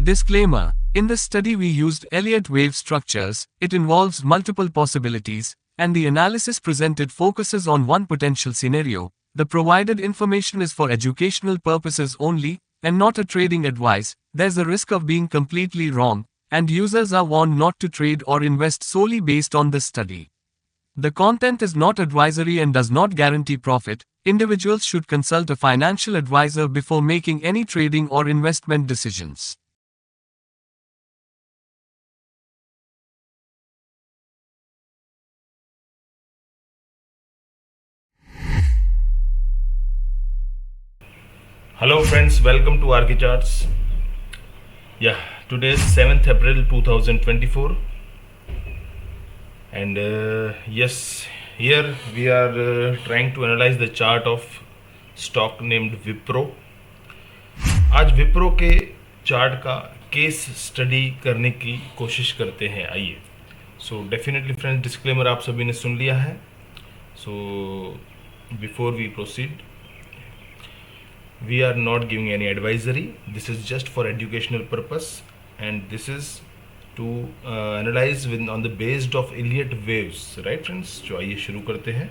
Disclaimer: in this study, we used Elliott wave structures. It involves multiple possibilities, and the analysis presented focuses on one potential scenario. The provided information is for educational purposes only, and not a trading advice. There's a risk of being completely wrong, and users are warned not to trade or invest solely based on this study. The content is not advisory and does not guarantee profit. Individuals should consult a financial advisor before making any trading or investment decisions. Hello friends, welcome to Archicharts. Today is 7th April 2024, and yes, here we are trying to analyze the chart of stock named Wipro. आज विप्रो के chart का case study करने की कोशिश करते हैं, आइए. So definitely friends, disclaimer आप सभी ने सुन लिया है. So before we proceed, we are not giving any advisory. This is just for educational purpose, and this is to analyze on the based of Elliott waves, right friends. जो आइए शुरू करते हैं.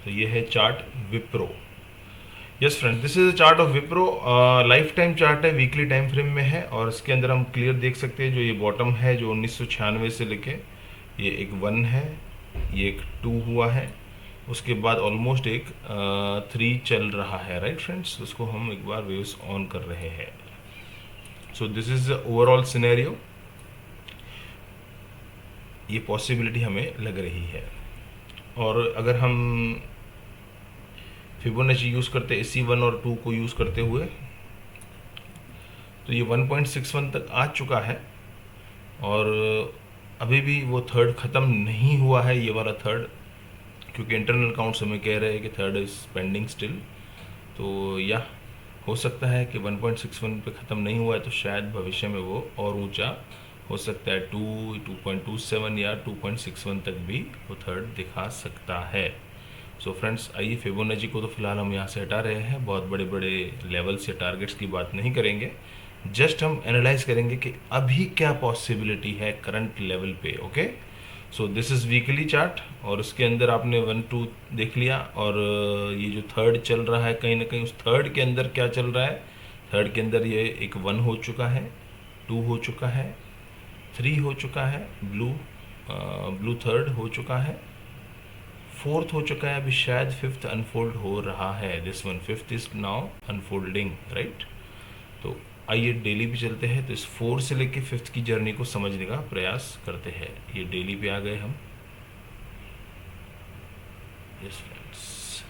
तो ये है chart Wipro. Yes friend, this is a chart of Wipro. Life time chart है, weekly time frame में है, और इसके अंदर हम क्लियर देख सकते हैं जो ये बॉटम है जो 1996 से लेके ये एक 1 है, ये एक 2 हुआ है, उसके बाद ऑलमोस्ट एक 3 चल रहा है, राइट फ्रेंड्स. उसको हम एक बार वेव्स ऑन कर रहे हैं. So this is overall scenario. ये पॉसिबिलिटी हमें लग रही है, और अगर हम फिबोनाची यूज़ करते इसी 1 और 2 को यूज़ करते हुए, तो ये 1.61 तक आ चुका है, और अभी भी वो थर्ड ख़त्म नहीं हुआ है, ये वाला थर्ड, क्योंकि इंटरनल काउंट्स हमें कह रहे हैं कि थर्ड इज पेंडिंग स्टिल. तो या हो सकता है कि 1.61 पे ख़त्म नहीं हुआ है, तो शायद भविष्य में वो और ऊंचा हो सकता है, 2.27 या 2.61 तक भी वो थर्ड दिखा सकता है. सो फ्रेंड्स, आइए फिबोनाची को तो फिलहाल हम यहाँ से हटा रहे हैं. बहुत बड़े बड़े लेवल्स या टारगेट्स की बात नहीं करेंगे, जस्ट हम एनालाइज करेंगे कि अभी क्या पॉसिबिलिटी है करंट लेवल पे. Okay, so this is weekly chart, और उसके अंदर आपने 1-2 देख लिया, और ये जो थर्ड चल रहा है कहीं ना कहीं उस थर्ड के अंदर क्या चल रहा है. थर्ड के अंदर ये एक 1 हो चुका है, 2 हो चुका है, 3 हो चुका है, ब्लू थर्ड हो चुका है, 4th हो चुका है, अभी शायद 5th अनफोल्ड हो रहा है. This one 5th is now unfolding, right. तो आइए डेली पे चलते हैं. तो इस 4 से लेके 5th की जर्नी को समझने का प्रयास करते हैं. ये डेली पे आ गए हम. यस फ्रेंड्स,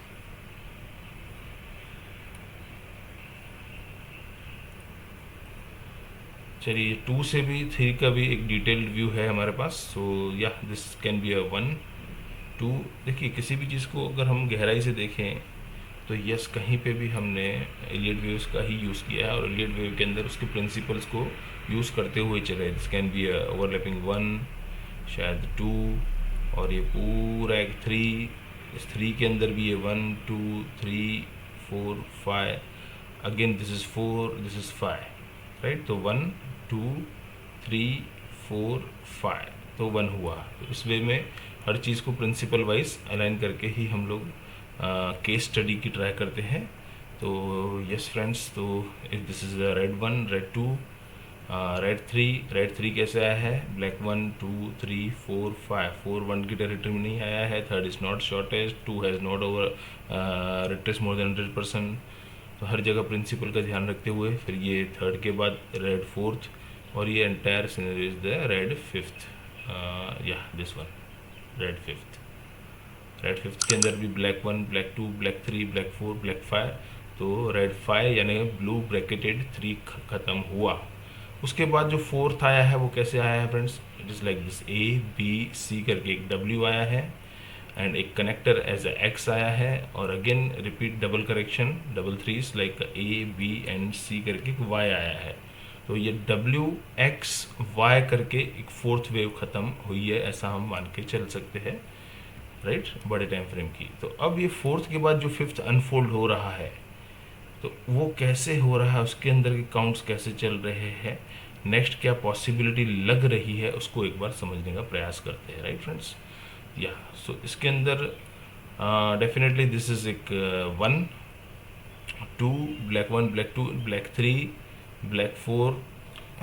चलिए 2 से भी 3 का भी एक डिटेल्ड व्यू है हमारे पास. सो या दिस कैन बी अ 1, 2. देखिए, किसी भी चीज़ को अगर हम गहराई से देखें तो यस, कहीं पे भी हमने एलियट वेव्स का ही यूज़ किया है, और एलियट वेव के अंदर उसके प्रिंसिपल्स को यूज़ करते हुए चले. दिस कैन बी ओवरलैपिंग 1, शायद 2, और ये पूरा एक 3. इस 3 के अंदर भी ये 1, 2, 3, 4, 5. Again this is 4, this is 5, right. तो 1, 2, 3, 4, 5, तो 1 हुआ. तो इस वे में हर चीज़ को प्रिंसिपल वाइज अलाइन करके ही हम लोग केस स्टडी की ट्राई करते हैं. तो यस फ्रेंड्स, तो this is red 1, red 2, red 3. Red 3 कैसे आया है? ब्लैक 1, 2, 3, 4, 5. 4 1 की टेरिटरी में नहीं आया है. Third is not shortage, 2 has not over retrace more than 100%. तो हर जगह प्रिंसिपल का ध्यान रखते हुए फिर ये थर्ड के बाद रेड 4th, और ये entire scenario is the red 5th. या this one red 5th. Red 5th के अंदर भी black 1, black 2, black 3, black 4, black 5. तो रेड 5 यानी ब्लू ब्रैकेटेड 3 ख़त्म हुआ. उसके बाद जो 4th आया है वो कैसे आया है friends? It is like this, A-B-C करके एक W आया है, एंड एक कनेक्टर एज ए X आया है, और again repeat double correction, double 3s like A-B and C करके एक Y आया है. तो ये W-X-Y करके एक 4th वेव ख़त्म हुई है, ऐसा हम मान के चल सकते हैं, राइट, बड़े टाइम फ्रेम की. तो अब ये 4th के बाद जो 5th अनफोल्ड हो रहा है, तो वो कैसे हो रहा है, उसके अंदर के काउंट्स कैसे चल रहे हैं, नेक्स्ट क्या पॉसिबिलिटी लग रही है उसको एक बार समझने का प्रयास करते हैं, राइट फ्रेंड्स। या सो इसके अंदर डेफिनेटली दिस इज एक 1 2 black 1 black 2 black 3 black 4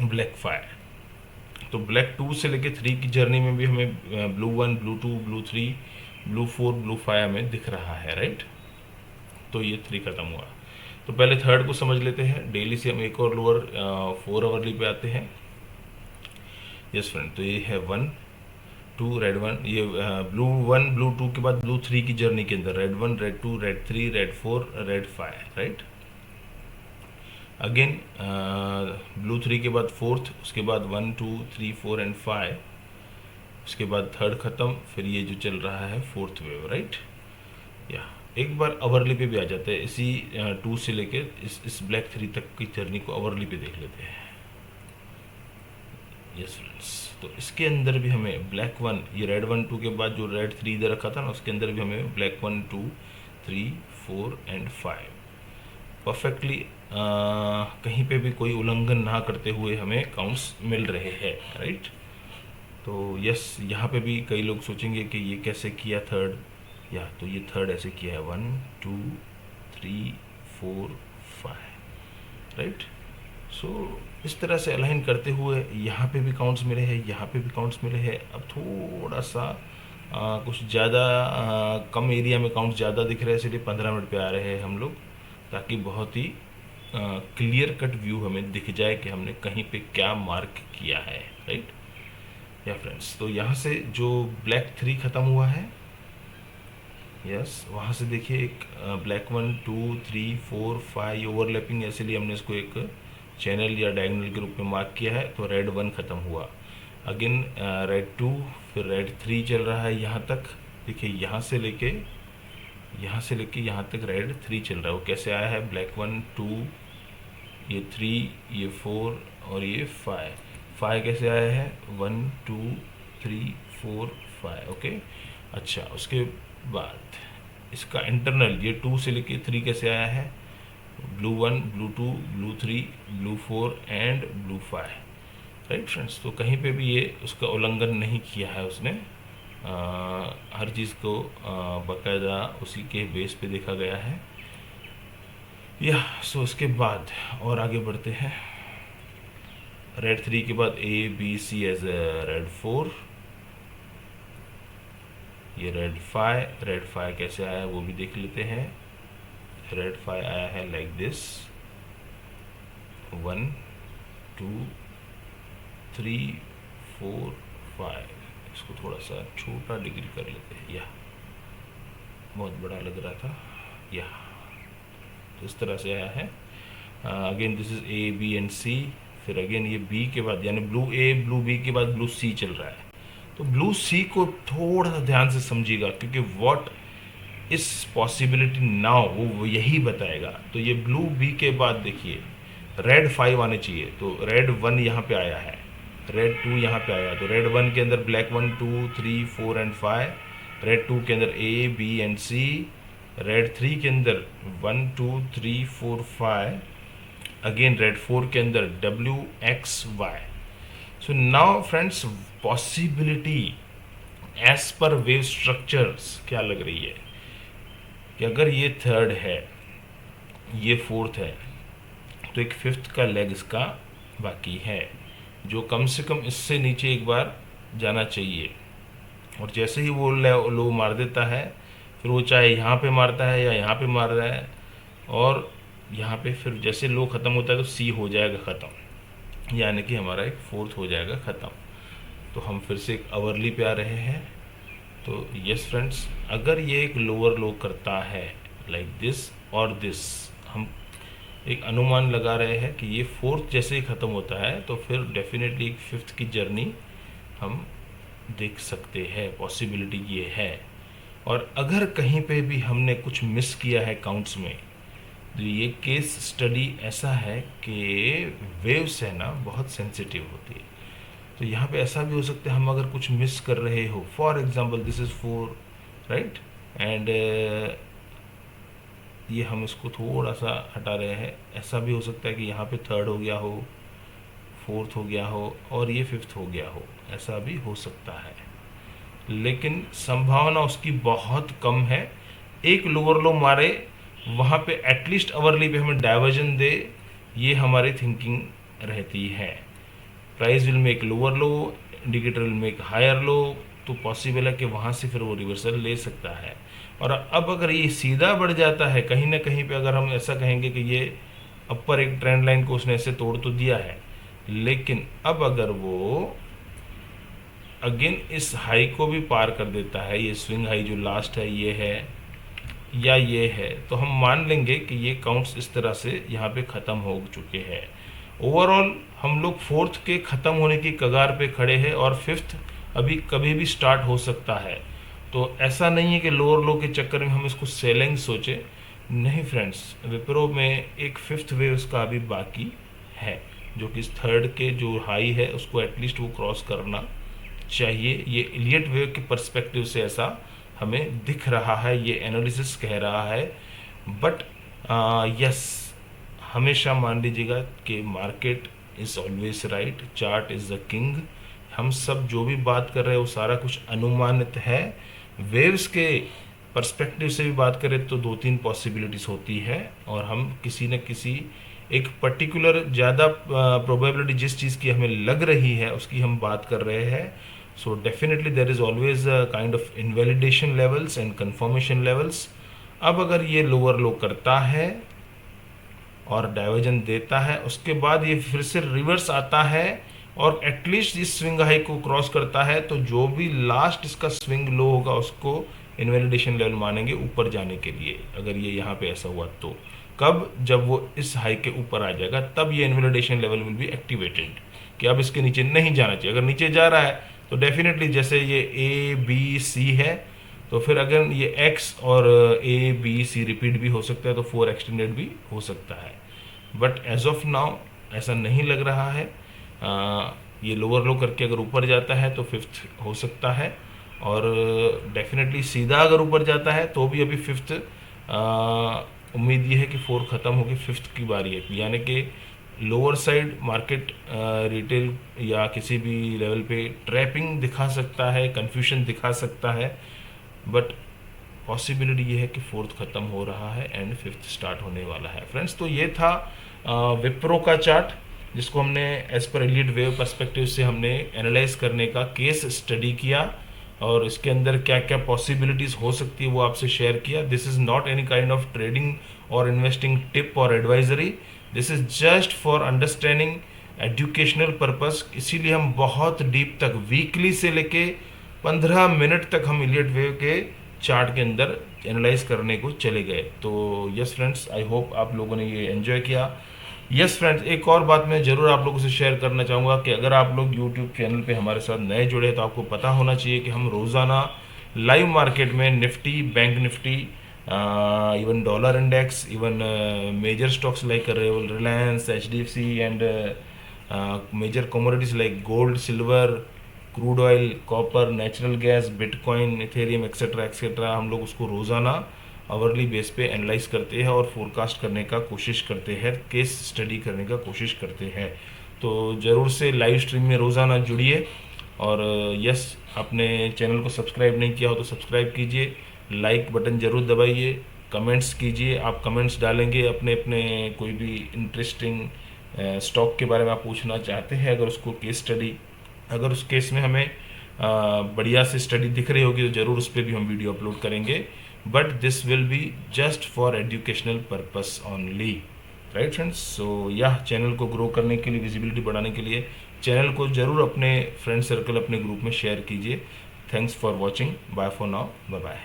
black 5। तो ब्लैक 2 से लेके 3 की जर्नी में भी हमें blue 1 blue 2 blue 3 blue 4 blue 5 हमें दिख रहा है, राइट। तो ये 3 खत्म हुआ। तो पहले थर्ड को समझ लेते हैं। डेली से हम एक और लोअर 4 आवरली पे आते हैं। यस फ्रेंड, तो ये है 1 2 रेड 1, ये ब्लू 1 ब्लू 2 के बाद ब्लू 3 की जर्नी के अंदर red 1 red 2 red 3 red 4 red 5, right. Again blue 3 के बाद फोर्थ, उसके बाद 1 2 3 4 एंड 5, उसके बाद थर्ड खत्म, फिर ये जो चल रहा है फोर्थ वेव, राइट। या एक बार अवरली पे भी आ जाते हैं। इसी 2 से लेके इस ब्लैक 3 तक की जर्नी को अवरली पे देख लेते हैं। यस फ्रेंड्स, तो इसके अंदर भी हमें ब्लैक 1, ये रेड 1 2 के बाद जो रेड 3 इधर रखा था ना, उसके अंदर भी हमें ब्लैक 1 2 3 4 एंड 5 परफेक्टली कहीं पे भी कोई उल्लंघन ना करते हुए हमें काउंट्स मिल रहे हैं, राइट। तो यस, यहाँ पे भी कई लोग सोचेंगे कि ये कैसे किया थर्ड, या तो ये थर्ड ऐसे किया है 1 2 3 4 5, राइट। सो इस तरह से अलाइन करते हुए यहाँ पे भी काउंट्स मिले हैं, यहाँ पे भी काउंट्स मिले हैं। अब थोड़ा सा कुछ ज़्यादा कम एरिया में काउंट्स ज़्यादा दिख रहे हैं, इसलिए 15 मिनट पे आ रहे हैं हम लोग, ताकि बहुत ही क्लियर कट व्यू हमें दिख जाए कि हमने कहीं पे क्या मार्क किया है, राइट। या फ्रेंड्स, तो यहाँ से जो ब्लैक 3 ख़त्म हुआ है, यस, वहाँ से देखिए एक ब्लैक 1 2 3 4 5 ओवरलैपिंग, इसलिए हमने इसको एक चैनल या डायगोनल के रूप में मार्क किया है। तो रेड 1 ख़त्म हुआ। अगेन रेड 2, फिर रेड 3 चल रहा है यहाँ तक। देखिए यहाँ से लेके यहाँ तक रेड 3 चल रहा है। वो कैसे आया है? ब्लैक 1 2, ये 3, ये 4 और ये 5 कैसे आया है? 1 2 3 4 5, ओके। अच्छा, उसके बाद इसका इंटरनल, ये 2 से लेके 3 कैसे आया है? Blue 1 blue 2 blue 3 blue 4 and blue 5, right friends. तो कहीं पे भी ये उसका उल्लंघन नहीं किया है उसने। हर चीज़ को बाकायदा उसी के बेस पे देखा गया है। या सो उसके बाद और आगे बढ़ते हैं। रेड 3 के बाद A B C as red 4, ये रेड 5 कैसे आया वो भी देख लेते हैं। रेड 5 आया है लाइक दिस, 1 2 3 4 5। इसको थोड़ा सा छोटा डिग्री कर लेते हैं, या बहुत बड़ा लग रहा था, या तो इस तरह से आया है। Again this is A B and C, फिर अगेन ये B के बाद, यानी ब्लू A ब्लू B के बाद ब्लू C चल रहा है। तो ब्लू C को थोड़ा सा ध्यान से समझिएगा, क्योंकि व्हाट इस पॉसिबिलिटी नाउ वो यही बताएगा। तो ये ब्लू B के बाद देखिए रेड 5 आने चाहिए, तो रेड 1 यहाँ पे आया है, रेड 2 यहाँ पे आया। तो रेड 1 के अंदर ब्लैक 1 2 3 4 एंड 5, रेड 2 के अंदर A B and C, red 3 के अंदर 1 2 3 4 5, अगेन रेड 4 के अंदर W X Y। So now friends, possibility as per wave structures क्या लग रही है कि अगर ये थर्ड है, ये फोर्थ है, तो एक फिफ्थ का लेग इसका बाकी है, जो कम से कम इससे नीचे एक बार जाना चाहिए। और जैसे ही वो लो मार देता है, फिर वो चाहे यहाँ पे मारता है या यहाँ पे मार रहा है, और यहाँ पे फिर जैसे लो ख़त्म होता है तो C हो जाएगा ख़त्म, यानी कि हमारा एक फोर्थ हो जाएगा ख़त्म। तो हम फिर से एक अवरली पे आ रहे हैं। तो यस फ्रेंड्स, अगर ये एक लोअर लो करता है लाइक दिस और दिस, हम एक अनुमान लगा रहे हैं कि ये फोर्थ जैसे ही ख़त्म होता है तो फिर डेफिनेटली एक फिफ्थ की जर्नी हम देख सकते हैं, पॉसिबिलिटी ये है। और अगर कहीं पे भी हमने कुछ मिस किया है काउंट्स में, तो ये केस स्टडी ऐसा है कि वेव्स है ना बहुत सेंसिटिव होती है। तो यहाँ पे ऐसा भी हो सकता है हम अगर कुछ मिस कर रहे हो, for example this is 4, right, and ये हम इसको थोड़ा सा हटा रहे हैं। ऐसा भी हो सकता है कि यहाँ पे थर्ड हो गया हो, फोर्थ हो गया हो और ये फिफ्थ हो गया हो, ऐसा भी हो सकता है, लेकिन संभावना उसकी बहुत कम है। एक लोअर लो मारे, वहाँ पे एटलीस्ट अवरली पे हमें डाइवर्जन दे, ये हमारी थिंकिंग रहती है। Price will make lower low, indicator will make higher low, तो पॉसिबल है कि वहाँ से फिर वो रिवर्सल ले सकता है। और अब अगर ये सीधा बढ़ जाता है कहीं ना कहीं पे, अगर हम ऐसा कहेंगे कि ये अपर एक ट्रेंड लाइन को उसने ऐसे तोड़ तो दिया है, लेकिन अब अगर वो अगेन इस हाई को भी पार कर देता है, ये स्विंग हाई जो लास्ट है ये है या ये है, तो हम मान लेंगे कि ये काउंट्स इस तरह से यहाँ पे ख़त्म हो चुके हैं। ओवरऑल हम लोग फोर्थ के ख़त्म होने की कगार पे खड़े हैं और फिफ्थ अभी कभी भी स्टार्ट हो सकता है। तो ऐसा नहीं है कि लोअर लो के चक्कर में हम इसको सेलिंग सोचे, नहीं फ्रेंड्स, विप्रो में एक फिफ्थ वेव उसका अभी बाकी है, जो कि इस थर्ड के जो हाई है उसको एटलीस्ट वो क्रॉस करना चाहिए। ये इलियट वेव के पर्सपेक्टिव से ऐसा हमें दिख रहा है, ये एनालिसिस कह रहा है। बट यस, हमेशा मान लीजिएगा कि market is always right, chart is the king. हम सब जो भी बात कर रहे हैं वो सारा कुछ अनुमानित है। वेव्स के पर्सपेक्टिव से भी बात करें तो 2-3 पॉसिबिलिटीज़ होती है, और हम किसी न किसी एक पर्टिकुलर ज़्यादा प्रोबेबिलिटी जिस चीज़ की हमें लग रही है उसकी हम बात कर रहे हैं। So definitely there is always a kind of invalidation levels and confirmation levels. अब अगर ये लोअर लो करता है और डाइवर्जन देता है, उसके बाद ये फिर से रिवर्स आता है और एटलीस्ट इस स्विंग हाई को क्रॉस करता है, तो जो भी लास्ट इसका स्विंग लो होगा उसको इनवैलिडेशन लेवल मानेंगे ऊपर जाने के लिए। अगर ये यहाँ पे ऐसा हुआ तो कब, जब वो इस हाई के ऊपर आ जाएगा तब ये invalidation level will be activated कि अब इसके नीचे नहीं जाना चाहिए। अगर नीचे जा रहा है तो डेफिनेटली जैसे ये ए बी सी है, तो फिर अगर ये एक्स और ए बी सी रिपीट भी हो सकता है तो 4 एक्सटेंडेड भी हो सकता है। बट एज ऑफ नाउ ऐसा नहीं लग रहा है। ये लोअर लो करके अगर ऊपर जाता है तो फिफ्थ हो सकता है, और डेफिनेटली सीधा अगर ऊपर जाता है तो भी अभी फिफ्थ उम्मीद ये है कि 4 ख़त्म होगी, फिफ्थ की बारी है। यानी कि लोअर साइड मार्केट रिटेल या किसी भी लेवल पे ट्रैपिंग दिखा सकता है, कन्फ्यूजन दिखा सकता है, बट पॉसिबिलिटी ये है कि फोर्थ ख़त्म हो रहा है एंड फिफ्थ स्टार्ट होने वाला है। फ्रेंड्स, तो ये था विप्रो का चार्ट, जिसको हमने as per Elliott wave perspective से हमने एनालाइज करने का केस स्टडी किया, और इसके अंदर क्या क्या पॉसिबिलिटीज़ हो सकती है वो आपसे शेयर किया। This is not any kind of trading और इन्वेस्टिंग टिप और advisory, this is just for understanding, educational purpose. इसीलिए हम बहुत डीप तक, वीकली से लेके 15 मिनट तक हम एलियट वेव के चार्ट के अंदर एनालाइज करने को चले गए। तो यस फ्रेंड्स, आई होप आप लोगों ने ये एंजॉय किया। यस फ्रेंड्स, एक और बात मैं ज़रूर आप लोगों से शेयर करना चाहूँगा कि अगर आप लोग यूट्यूब चैनल पे हमारे साथ नए जुड़े हैं तो आपको पता होना चाहिए कि हम रोज़ाना लाइव मार्केट में Nifty, bank Nifty, even dollar index, even major stocks like Reliance, HDFC and major commodities like gold, silver, crude oil, copper, natural gas, bitcoin, ethereum etcetera etcetera, हम लोग उसको रोज़ाना आवरली बेस पे एनालाइज करते हैं और फोरकास्ट करने का कोशिश करते हैं, केस स्टडी करने का कोशिश करते हैं। तो ज़रूर से लाइव स्ट्रीम में रोज़ाना जुड़िए, और यस, आपने चैनल को सब्सक्राइब नहीं किया हो तो सब्सक्राइब कीजिए, लाइक बटन ज़रूर दबाइए, कमेंट्स कीजिए। आप कमेंट्स डालेंगे अपने अपने कोई भी इंटरेस्टिंग स्टॉक के बारे में आप पूछना चाहते हैं, अगर उसको केस स्टडी, अगर उस केस में हमें बढ़िया से स्टडी दिख रही होगी तो ज़रूर उस पर भी हम वीडियो अपलोड करेंगे। But this will be just for educational purpose only, right friends. So यह चैनल को ग्रो करने के लिए, विजिबिलिटी बढ़ाने के लिए चैनल को ज़रूर अपने फ्रेंड सर्कल, अपने ग्रुप में शेयर कीजिए। Thanks for watching, bye for now, bye bye.